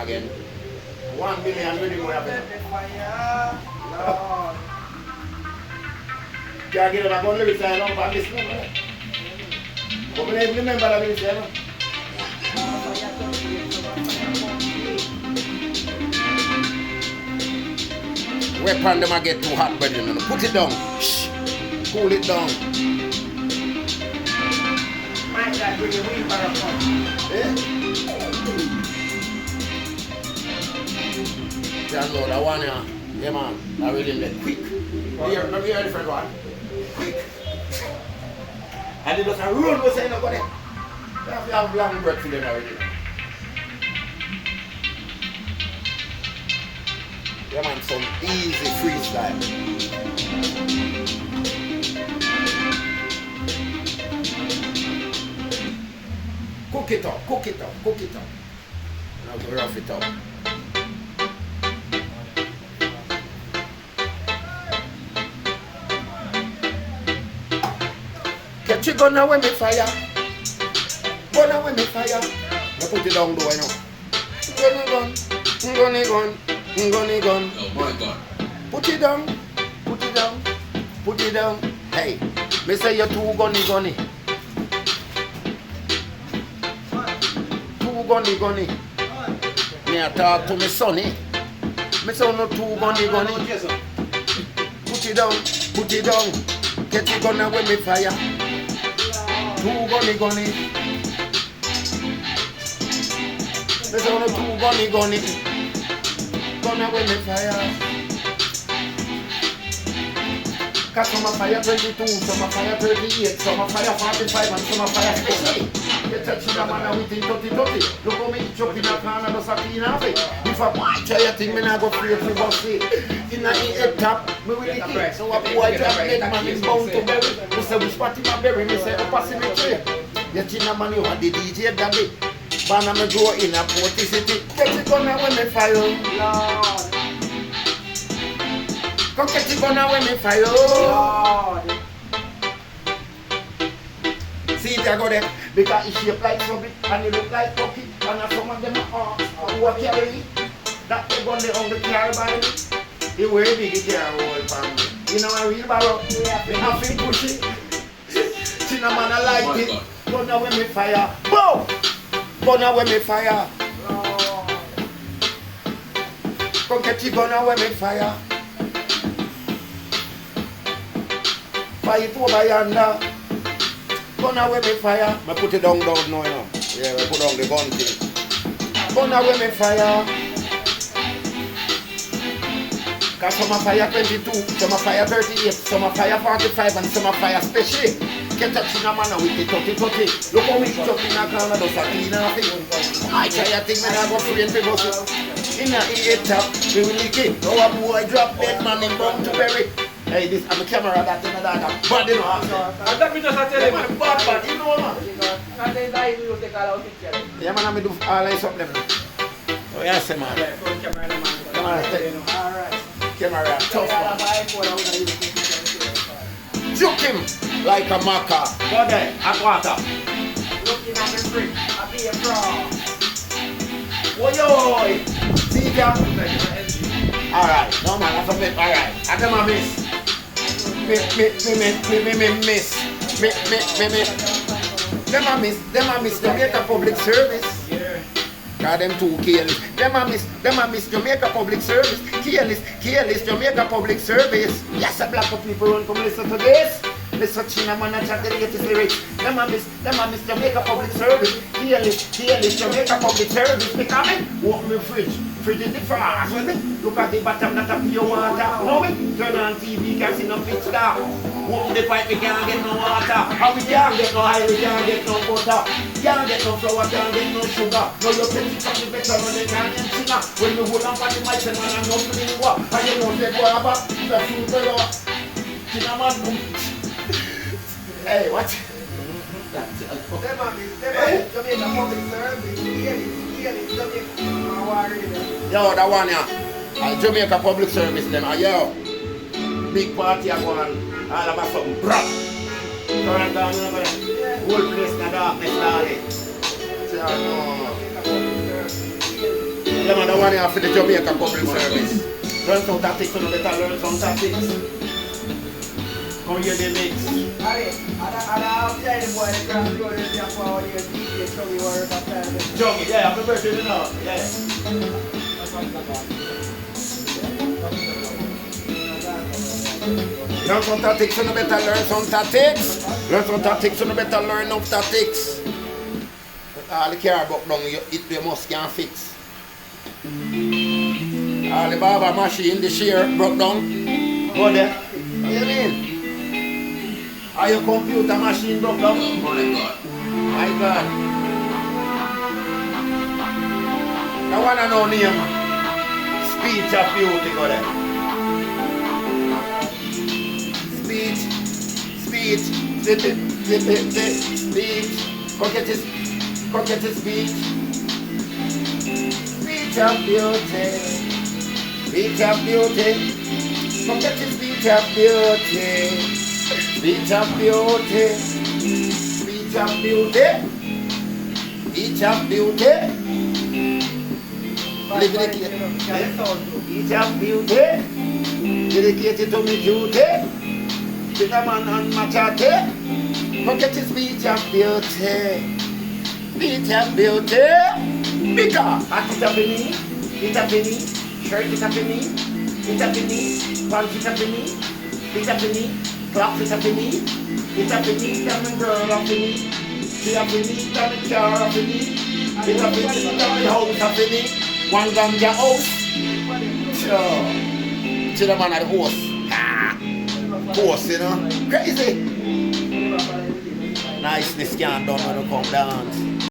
again. 1 million really more happen. Lord. Can't get it back on lyrics I know about this one. But I remember that lyrics I know. Weapon them I get too hot, brother. No. Put it down. Shh. Cool it down. Might that bring a wheelbarrow from? Eh? John Lord, I want ya. Yeah man, I really get quick. Let me hear the first one. Quick. And it doesn't run what's saying about it. You have long breath for them already. Yeah man, some easy freestyle. Cook it up, cook it up, cook it up. Now we rough it up. Get your gun away me fire. Gun away me fire. Now put it down though, I know. Gunny gun, gunny gun, gunny gun. Oh my God. Put it down, put it down, put it down. Hey, me say you're too gunny gunny. Too gunny gunny. Me a talk to me sonny. Me say no too gunny gunny. Put it down, put it down. Get your gun away me fire. Too gunny gunny. Me say no too gunny gunny. Gun away me fire. Cause some are fire 22, some are fire 38, some are fire 45 and some are fire 50. You touch the man within 30. Look how me chop in a corner just a clean off it. If I boy try a thing, me not go free if you go see. In a head top, me will lick it. So a boy drop dead man is bound to bury. Me say which part in my bury, me say up a cemetery. Yet in a man you want the DJ daddy. Banna me go in a Port City. Get it gun away me fire. Lord. Come get it gun away me fire. Lord. See it I go there. Because it shape like something and it look like puppy. And some of them are who are carrying that they gun they on the car by me. They very big it carry whole family. You know a real barrel. They have to push it. See no man I like it. Gun away me fire. Boom! Gun away me fire. Lord. Come get your gun away me fire. Fight over yonder. Gun away me fire. I put it down now, you know. Yeah, I put down the gun thing. Gun away me fire. Cause some are fire 22, some are fire 38, some are fire 45 and some are fire special. Get a chin a man with the 30. Look how we chop in a corner, does a clean off it. I try a thing, man, I go free and people see. In a head top, we will lick it. Now a boy drop dead man in bound to bury. Hey, this I'm a camera that in the dark. Bad enough. And that me just tell Yeah, him. man, bad, you know, man. And then die, we will take all our picture. Yeah, man, I do all this up them. Oh, yes, man. Yeah, front camera, man. Camera, Alright. Camera, tough man. Juke him like a maca. Go there, hot water. Looking at the brick, I be a fraud. Oi, see ya. Alright, no man, that's a bit, alright. I never miss. Them a miss Jamaica public service. Yeah. Cause them too careless. Them a miss Jamaica public service. Careless Jamaica public service. Yes, a black people won't come listen to this. Listen China man and chat the latest lyrics. Them a miss Jamaica public service. Careless Jamaica public service. Because me, walk me fridge in the frost. Look at the bottom that a pure water. Know me? Turn on TV, can't see no pitch dark. Walk the pipe, we can't get no water. And we can't get no oil, we can't get no butter. Can't get no flour, can't get no sugar. No, you can see from the better when they can't get singer. When you hold on for the mic, man, I'm not feeling what. And you know, they go about the food below. China man, boom. Hey, what? Them a miss Jamaica public service. Really, Jamaica warrior. Yo, that one, yeah. Jamaica public service, them, yo. Big party, I go on. All of a sudden, brap. Turn down, you know, whole place in the darkness, darling. Say, oh, no. Yeah, one here for the Jamaica public service. Learn some tactics, so you better learn some tactics. Come here, the mix. Alright, and I'm telling the boy, the grand road is here for all your DJ, show me where it's up there. Junkie, yeah, I'm prepared to know. Yeah. Learn some tactics, so you better learn some tactics. Learn some tactics, so you better learn some tactics. All the car broke down, you must can fix. All the barber machine, the shear broke down. Go there. What do you mean? Are your computer machine broke down? Oh my God. My God. I want to know name. Speech of beauty, go there. Speech. Speech. Go get his speech. Speech of beauty. Speech of beauty. Go get his speech of beauty. Speech of beauty. Speech of beauty. Speech of beauty. Speech of beauty. Dedicated to me duty. With a man on my chatty. Forget his speech of beauty. Speech of beauty. Bigger. Hat it up in me. It up in me. Shirt it up in me. It up in me. Pants it up in me. It up in me. Clocks it up in me. It up in me. Diamond girl up in me. She up in me. Diamond car up in me. It up in me. Diamond house up in me. One ganja house. Sure. To the man at the horse. Horse, you know. Crazy. Niceness can't done when you come dance.